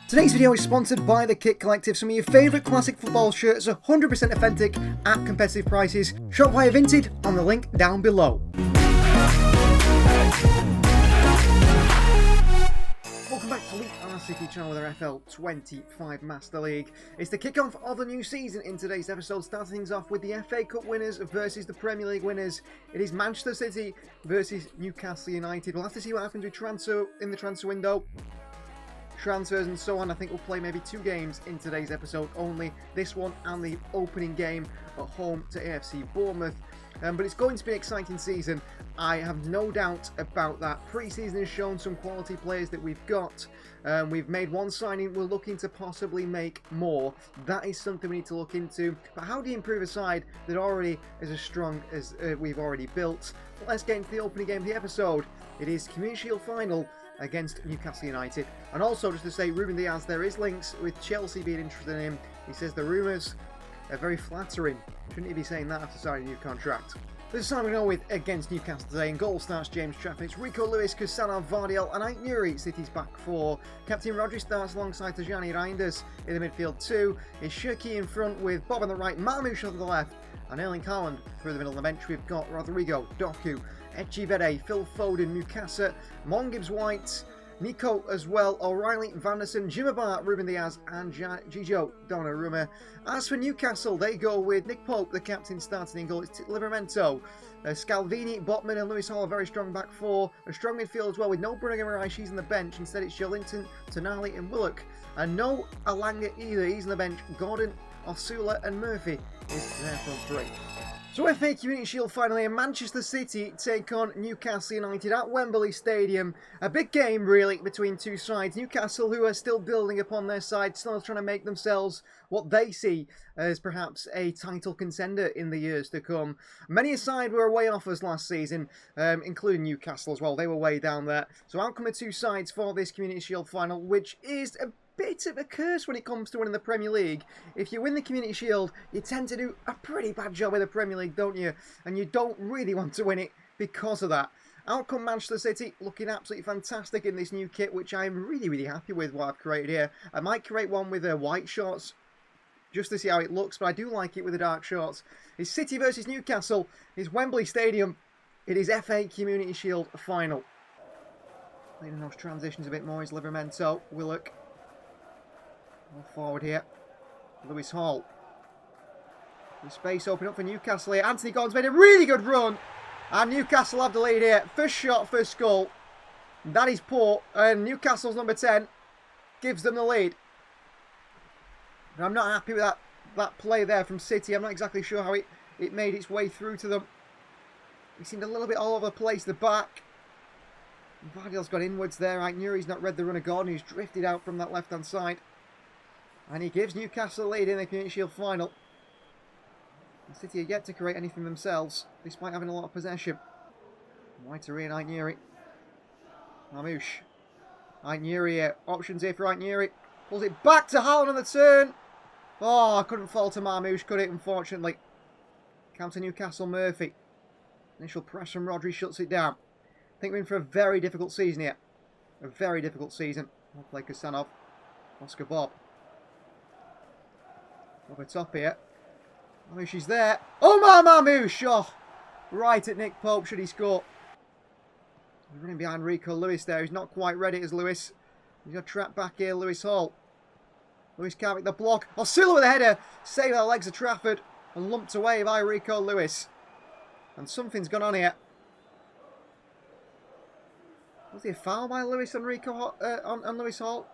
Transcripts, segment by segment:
Today's video is sponsored by the Kit Collective. Some of your favourite classic football shirts are 100% authentic at competitive prices. Shop via Vinted on the link down below. Welcome back to League R City channel with our FL25 Master League. It's the kickoff of the new season in today's episode, starting things off with the FA Cup winners versus the Premier League winners. It is Manchester City versus Newcastle United. We'll have to see what happens with transfer in the transfer window. Transfers and so on. I think we'll play maybe 2 games in today's episode only. This one and the opening game at home to AFC Bournemouth. But it's going to be an exciting season. I have no doubt about that. Pre-season has shown some quality players that we've got. We've made one signing. We're looking to possibly make more. That is something we need to look into. But how do you improve a side that already is as strong as we've already built? But let's get into the opening game of the episode. It is Community Shield final against Newcastle United. And also, just to say, Ruben Diaz, there is links with Chelsea being interested in him. He says the rumours are very flattering. Shouldn't he be saying that after signing a new contract? This is time we go with against Newcastle today. In goal starts James Trafford. It's Rico Lewis, Kusanov, Vardiel and Aït-Nouri. City's back 4. Captain Rodri starts alongside Tajani Reinders. In the midfield 2 is Shirky in front with Bob on the right, Marmoush on the left and Erling Haaland through the middle of the bench. We've got Rodrigo, Doku, Echivere, Phil Foden, Mukasa, Mon Gibbs-White, Nico as well, O'Reilly, Vanderson, Jimabar, Ruben Diaz and Gigio Donnarumma. As for Newcastle, they go with Nick Pope, the captain, starting in goal. It's Livramento, Scalvini, Botman and Lewis Hall, a very strong back 4. A strong midfield as well with no Bruno Guimaraes, she's on the bench. Instead it's Jolinton, Tonali and Willock. And no Alanga either, he's on the bench. Gordon, Osula and Murphy is there for 3. So FA Community Shield finally, and Manchester City take on Newcastle United at Wembley Stadium. A big game really between two sides. Newcastle, who are still building upon their side, still trying to make themselves what they see as perhaps a title contender in the years to come. Many a side were way off us last season, including Newcastle as well. They were way down there. So outcome of two sides for this Community Shield final, which is a bit of a curse when it comes to winning the Premier League. If you win the Community Shield, you tend to do a pretty bad job in the Premier League, don't you? And you don't really want to win it because of that. Outcome Manchester City looking absolutely fantastic in this new kit, which I'm really happy with what I've created here. I might create one with white shorts just to see how it looks, but I do like it with the dark shorts. It's City versus Newcastle. It's Wembley Stadium. It is FA Community Shield final. Leading those transitions a bit more is Livramento, Willock. Forward here, Lewis Hall. The space open up for Newcastle here. Anthony Gordon's made a really good run, and Newcastle have the lead here. First shot, first goal. That is poor, and Newcastle's number 10 gives them the lead. And I'm not happy with that play there from City. I'm not exactly sure how it made its way through to them. He seemed a little bit all over the place, the back. Vardiel's got inwards there. Aït-Nouri's not read the run of Gordon, who's drifted out from that left-hand side. And he gives Newcastle the lead in the Community Shield final. And City are yet to create anything themselves, despite having a lot of possession. Whitery and Aït-Nouri. Marmoush. Aït-Nouri, options here for Aït-Nouri. Pulls it back to Haaland on the turn. Oh, couldn't fall to Marmoush, could it, unfortunately. Counter Newcastle, Murphy. Initial press from Rodri shuts it down. I think we're in for a very difficult season here. A very difficult season. We'll play Kusanov. Oscar Bob. Over top here. Marmoush is there. Oh, Marmoush! Oh, right at Nick Pope, should he score? He's running behind Rico Lewis there. He's not quite ready as Lewis. He's got trapped back here, Lewis Hall. Lewis can't make the block. Osula with a header. Saved the legs of Trafford. And lumped away by Rico Lewis. And something's gone on here. Was there a foul by Lewis on on Lewis Hall?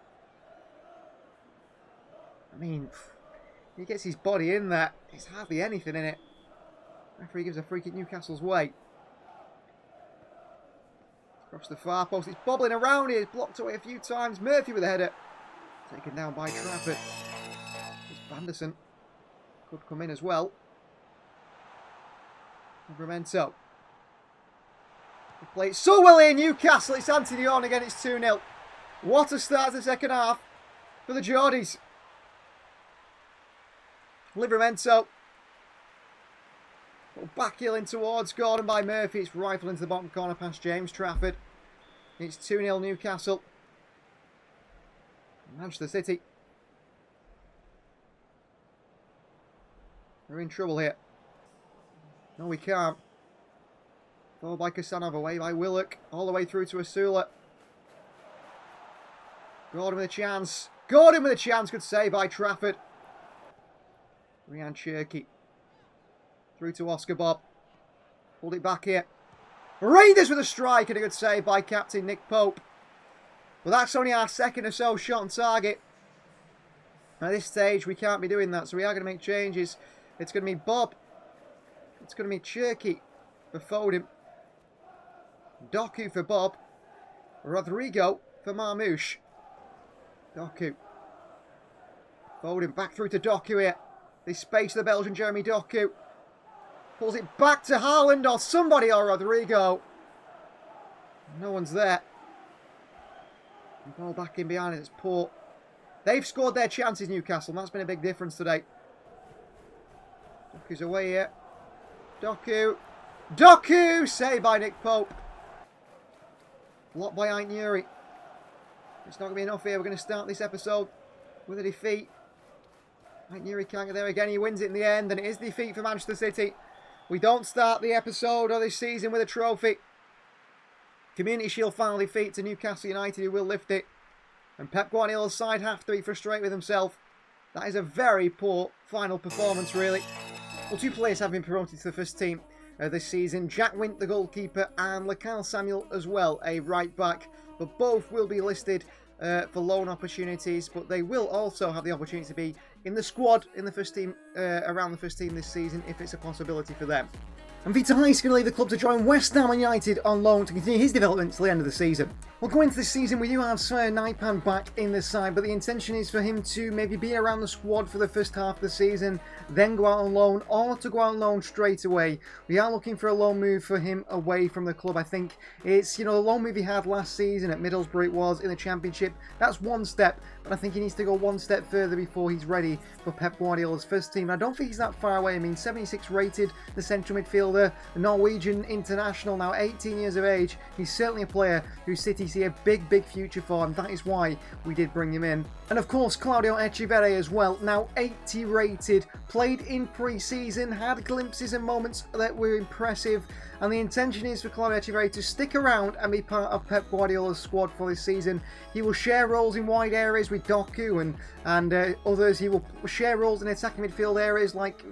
I mean, he gets his body in there. There's hardly anything in it. Referee gives a free kick Newcastle's way. Across the far post. It's bobbling around here. It's blocked away a few times. Murphy with a header. Taken down by Trafford. It's Vanderson. Could come in as well. Livramento. They play it so well here, Newcastle. It's Anthony on again. It's 2-0. What a start to the second half for the Geordies. Livramento. Backheel towards Gordon by Murphy. It's rifled into the bottom corner past James Trafford. It's 2-0 Newcastle. Manchester City. We're in trouble here. No, we can't. Followed by Casanova, away by Willock, all the way through to Asula. Gordon with a chance. Gordon with a chance. Good save by Trafford. Ryan Cherky. Through to Oscar Bob. Pulled it back here. Rangers with a strike and a good save by captain Nick Pope. But that's only our second or so shot on target. At this stage, we can't be doing that, so we are going to make changes. It's going to be Bob. It's going to be Cherky for Foden. Doku for Bob. Rodrigo for Marmouche. Doku. Foden back through to Doku here. They space the Belgian Jeremy Doku. Pulls it back to Haaland or somebody or Rodrigo. No one's there. Ball back in behind it. It's Port. They've scored their chances, Newcastle. And that's been a big difference today. Doku's away here. Doku. Doku! Saved by Nick Pope. Blocked by Ainturi. It's not going to be enough here. We're going to start this episode with a defeat. Ainturi can't get there again. He wins it in the end. And it is defeat for Manchester City. We don't start the episode or this season with a trophy. Community Shield final defeat to Newcastle United, who will lift it. And Pep Guardiola's side have to be frustrated with himself. That is a very poor final performance, really. Well, two players have been promoted to the first team this season. Jack Wint, the goalkeeper, and Lekal Samuel as well, a right back. But both will be listed for loan opportunities, but they will also have the opportunity to be in the squad in the first team, around the first team this season, if it's a possibility for them. And Vitaly is going to leave the club to join West Ham United on loan to continue his development till the end of the season. Well, going into this season, we do have Sir Naipan back in the side, but the intention is for him to maybe be around the squad for the first half of the season, then go out on loan, or to go out on loan straight away. We are looking for a loan move for him away from the club. I think it's, the loan move he had last season at Middlesbrough it was in the Championship. That's one step, but I think he needs to go one step further before he's ready for Pep Guardiola's first team. I don't think he's that far away. I mean, 76 rated, the central midfielder, the Norwegian international, now 18 years of age. He's certainly a player who City see a big future for, and that is why we did bring him in. And of course, Claudio Echeverri as well, now 80 rated, played in pre-season, had glimpses and moments that were impressive, and the intention is for Claudio Echeverri to stick around and be part of Pep Guardiola's squad for this season. He will share roles in wide areas with Doku and others. He will share roles in attacking midfield areas like,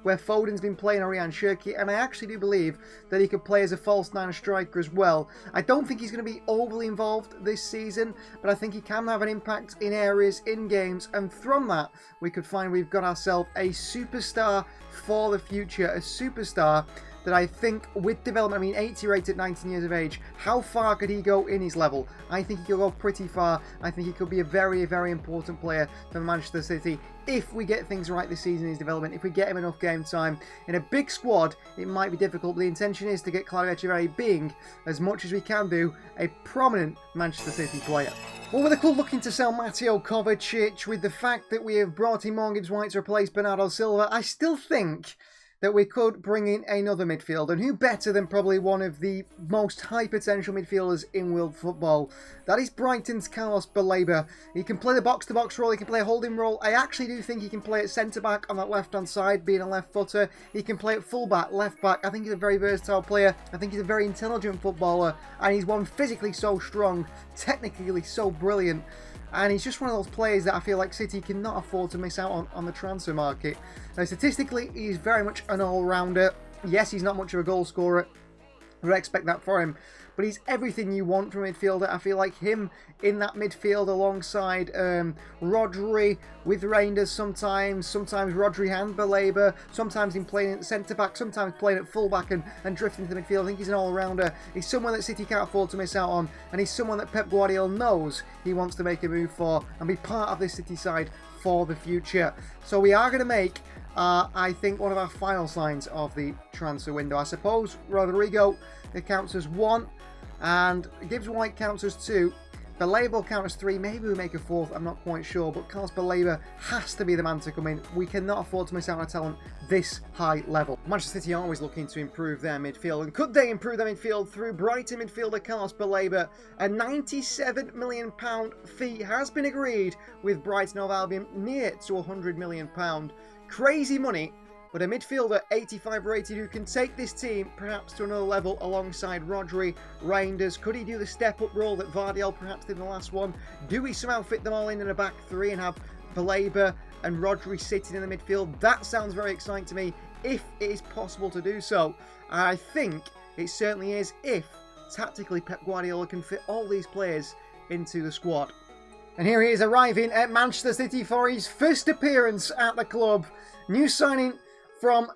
where Foden's been playing, or Ryan Cherky, and I actually do believe that he could play as a false nine striker as well. I don't think he's going to be overly involved this season, but I think he can have an impact in areas, in games, and from that we could find we've got ourselves a superstar for the future, a superstar that I think with development, I mean 80 rated, 19 years of age, how far could he go in his level? I think he could go pretty far. I think he could be a very important player for Manchester City if we get things right this season in his development, if we get him enough game time. In a big squad, it might be difficult, but the intention is to get Claudio Echeverri being, as much as we can do, a prominent Manchester City player. Well, with the club looking to sell Mateo Kovacic, with the fact that we have brought in Morgan Gibbs White to replace Bernardo Silva, I still think that we could bring in another midfielder, and who better than probably one of the most high potential midfielders in world football. That is Brighton's Carlos Baleba. He can play the box-to-box role, he can play a holding role. I actually do think he can play at centre-back on that left-hand side, being a left footer. He can play at full-back, left-back. I think he's a very versatile player. I think he's a very intelligent footballer, and he's one physically so strong, technically so brilliant. And he's just one of those players that I feel like City cannot afford to miss out on the transfer market. Now, statistically, he's very much an all-rounder. Yes, he's not much of a goal scorer. I would expect that for him. But he's everything you want from a midfielder. I feel like him in that midfield alongside Rodri with Rangers sometimes Rodri and Baleba, sometimes him playing at centre-back, sometimes playing at full-back and drifting to the midfield. I think he's an all-rounder. He's someone that City can't afford to miss out on, and he's someone that Pep Guardiola knows he wants to make a move for and be part of this City side for the future. So we are going to make, I think, one of our final signs of the transfer window. I suppose Rodrigo, it counts as one, and Gibbs White counts as two. Baleba will count as 3. Maybe we make a 4th. I'm not quite sure. But Carlos Baleba has to be the man to come in. We cannot afford to miss out on talent this high level. Manchester City are always looking to improve their midfield. And could they improve their midfield through Brighton midfielder Carlos Baleba? A £97 million fee has been agreed with Brighton of Albion, near to £100 million. Crazy money. But a midfielder, 85 rated, who can take this team perhaps to another level alongside Rodri, Reinders. Could he do the step-up role that Vardiel perhaps did in the last one? Do we somehow fit them all in a back 3 and have Baleba and Rodri sitting in the midfield? That sounds very exciting to me, if it is possible to do so. And I think it certainly is if, tactically, Pep Guardiola can fit all these players into the squad. And here he is arriving at Manchester City for his first appearance at the club. New signing from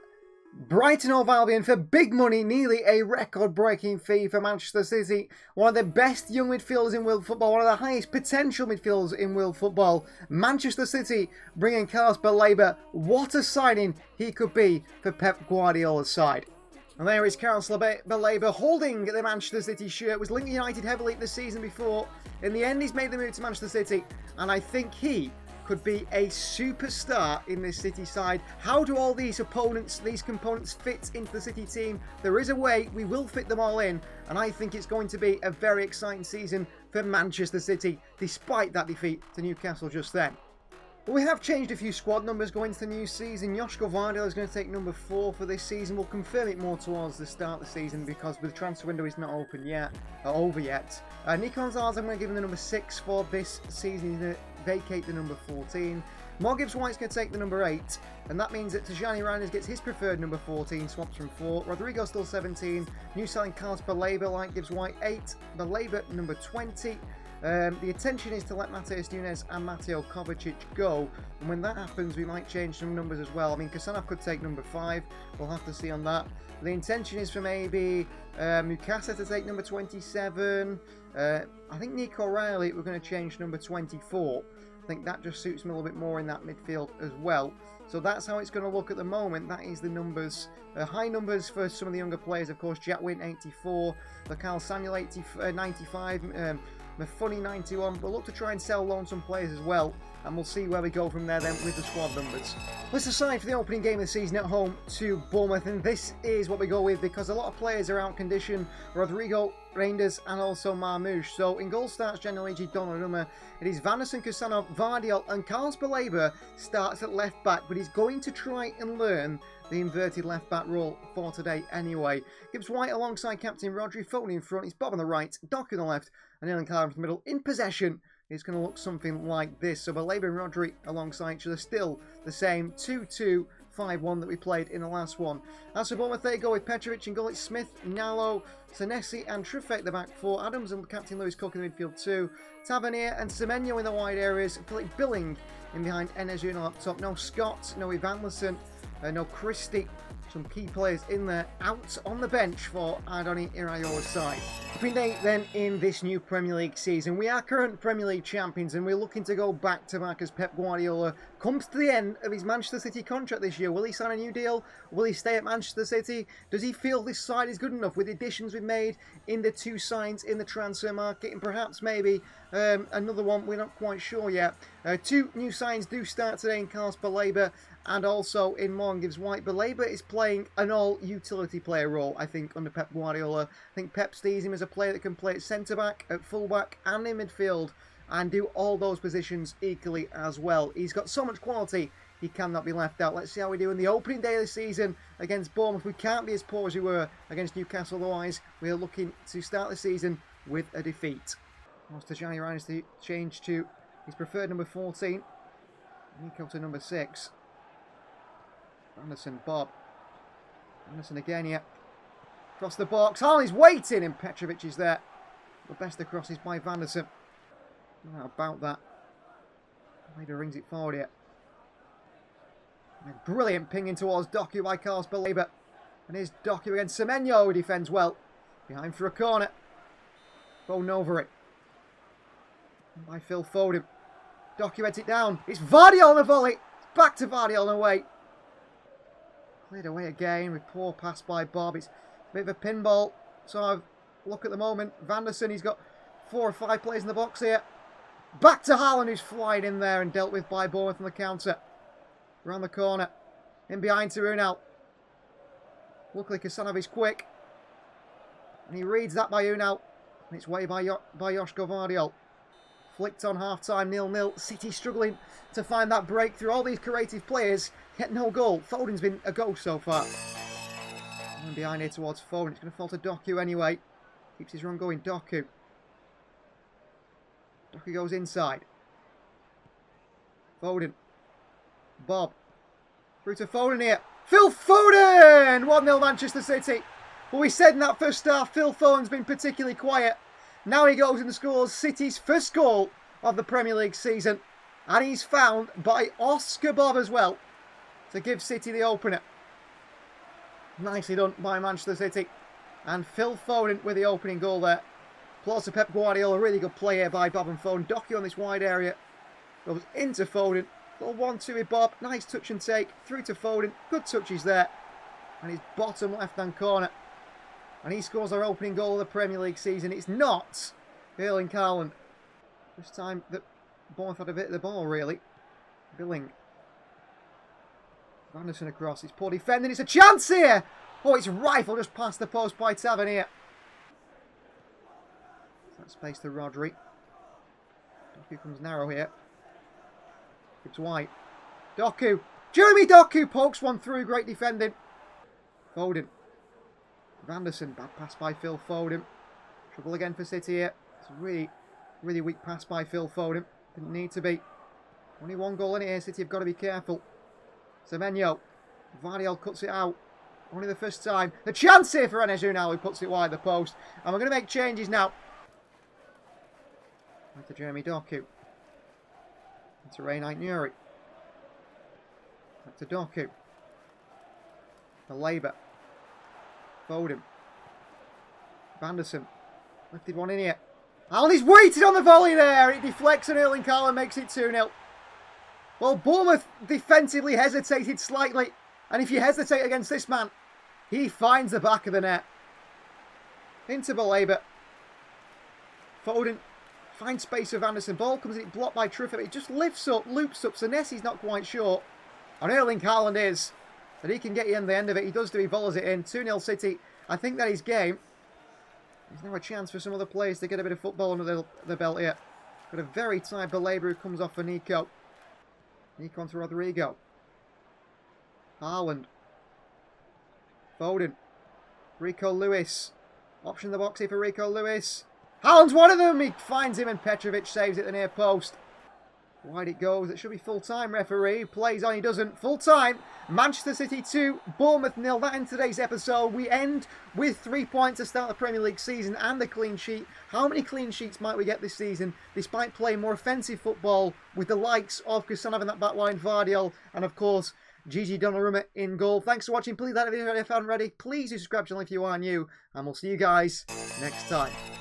Brighton of Albion for big money, nearly a record-breaking fee for Manchester City. One of the best young midfielders in world football, one of the highest potential midfielders in world football. Manchester City bringing Carlos Baleba. What a signing he could be for Pep Guardiola's side. And there is Carlos Baleba holding the Manchester City shirt. Was linked United heavily the season before. In the end, he's made the move to Manchester City, and I think he could be a superstar in this City side. How do all these components fit into the City team? There is a way. We will fit them all in, and I think it's going to be a very exciting season for Manchester City, despite that defeat to Newcastle just then. But we have changed a few squad numbers going into the new season. Joško Vardiel is going to take number 4 for this season. We'll confirm it more towards the start of the season because the transfer window is not over yet. Nico Gonzalez, I'm going to give him the number 6 for this season. He's going to vacate the number 14. Mo Gibbs-White's going to take the number 8, and that means that Tijani Reinders gets his preferred number 14, swaps from 4. Rodrigo still 17. New signing Carlos Baleba, like Gibbs-White, 8. Baleba number 20. The intention is to let Mateus Nunes and Mateo Kovacic go, and when that happens we might change some numbers as well. I mean, Kasanov could take number 5, we'll have to see on that. The intention is for maybe Mukasa to take number 27. I think Nico Riley, we're going to change number 24. I think that just suits me a little bit more in that midfield as well. So that's how it's going to look at the moment. That is the numbers. High numbers for some of the younger players, of course. Jack Wynn, 84. Lakal Samuel, 95. Mafuni, 91. We'll look to try and sell loan some players as well. And we'll see where we go from there then with the squad numbers. Let's decide for the opening game of the season at home to Bournemouth. And this is what we go with because a lot of players are out of condition. Rodrigo, Reinders and also Marmoush. So in goal starts Gianluigi Donnarumma. It is Vanderson, Kasanov, Vardiel and Carlos Baleba starts at left back. But he's going to try and learn the inverted left back role for today anyway. Gibbs-White alongside captain Rodri, Foden in front. It's Bob on the right, Doc on the left and Ilan Carver in the middle. In possession, it's going to look something like this. So Baleba and Rodri alongside each other, still the same 2-2-5-1 that we played in the last one. As for Bournemouth, they go with Petrovic and goal. It's Smith, Nalo, Senesi and Truffet the back 4. Adams and captain Lewis Cook in the midfield 2. Tavernier and Semenyo in the wide areas. Philip Billing in behind Enes up top. No Scott, no Evanderson, no Christie. Some key players in there, out on the bench for Ardoni Irayola's side. Opening day then in this new Premier League season. We are current Premier League champions and we're looking to go back to back as Pep Guardiola comes to the end of his Manchester City contract this year. Will he sign a new deal? Will he stay at Manchester City? Does he feel this side is good enough with the additions we've made in the 2 signs in the transfer market and perhaps maybe another one? We're not quite sure yet. 2 new signs do start today in Carlos Baleba and also in Mo Gibbs-White. Baleba is playing an all-utility player role, I think, under Pep Guardiola. I think Pep sees him as a player that can play at centre-back, at full-back and in midfield and do all those positions equally as well. He's got so much quality, he cannot be left out. Let's see how we do in the opening day of the season against Bournemouth. We can't be as poor as we were against Newcastle, otherwise we are looking to start the season with a defeat. Tijani Reinders to change to his preferred number 14. Nico to number 6. Anderson, Bob. Anderson again, yeah. Across the box. Oh, he's waiting and Petrovic is there. The best across is by Vanderson. How about that? Later rings it forward here. A brilliant pinging towards Doku by Carlos Baleba. And here's Doku again. Semenyo defends well. Behind for a corner. Foden over it. By Phil Foden. Doku heads it down. It's Vardiel on the volley. It's back to Vardiel on the way. Cleared away again with poor pass by Bob. It's a bit of a pinball. So I've look at the moment. Vanderson, he's got 4 or 5 players in the box here. Back to Haaland, who's flying in there and dealt with by Bournemouth on the counter. Around the corner. In behind to Unal. Luckily, Kasanov is quick. And he reads that by Unal. And it's way by Joško Vardiol. Flicked on half-time, 0-0. City struggling to find that breakthrough. All these creative players, yet no goal. Foden's been a ghost so far. And behind here towards Foden. It's going to fall to Doku anyway. Keeps his run going. Doku. Doku goes inside. Foden. Bob. Through to Foden here. Phil Foden! 1-0 Manchester City. Well, we said in that first half, Phil Foden's been particularly quiet. Now he goes and scores City's first goal of the Premier League season. And he's found by Oscar Bob as well to give City the opener. Nicely done by Manchester City. And Phil Foden with the opening goal there. Applause to Pep Guardiola. Really good play here by Bob and Foden. Doku on this wide area. Goes into Foden. Little 1-2 with Bob. Nice touch and take. Through to Foden. Good touches there. And his bottom left-hand corner. And he scores our opening goal of the Premier League season. It's not Erling Haaland. This time that Bournemouth had a bit of the ball, really. Billing. Anderson across. It's poor defending. It's a chance here. Oh, it's rifled just past the post by Tavernier. That space to Rodri. Doku comes narrow here. It's White. Doku. Jeremy Doku pokes one through. Great defending. Foden. Anderson. Bad pass by Phil Foden. Trouble again for City here. It's a really, really weak pass by Phil Foden. Didn't need to be. Only one goal in it here. City have got to be careful. Semenyo. Vardiol cuts it out. Only the first time. The chance here for Enes Unal, who puts it wide the post. And we're going to make changes now. Back to Jeremy Doku. Into Ray Knight-Nuri. Back to Doku. Baleba. Foden. Anderson. Lifted one in here. And he's waited on the volley there. It deflects and Erling Haaland makes it 2-0. Well, Bournemouth defensively hesitated slightly. And if you hesitate against this man, he finds the back of the net. Into Baleba. Foden finds space with Anderson. Ball comes in, blocked by Truffaut. It just lifts up, loops up. Senesi's not quite sure. And Erling Haaland is. That he can get you in the end of it. He does do, he volleys it in. 2-0 City. I think that is game. There's now a chance for some other players to get a bit of football under the belt here. Got a very tight Baleba who comes off for Nico. Nico onto Rodrigo. Haaland. Foden. Rico Lewis. Option in the box here for Rico Lewis. Haaland's one of them. He finds him and Petrovic saves it at the near post. Wide it goes. It should be full-time, referee. Plays on, he doesn't. Full-time. Manchester City 2, Bournemouth 0. That ends today's episode. We end with 3 points to start the Premier League season and a clean sheet. How many clean sheets might we get this season, despite playing more offensive football with the likes of Kasanov in that back line, Vardiol, and of course, Gigi Donnarumma in goal. Thanks for watching. Please like the video if you haven't already. Please do subscribe to the channel if you are new, and we'll see you guys next time.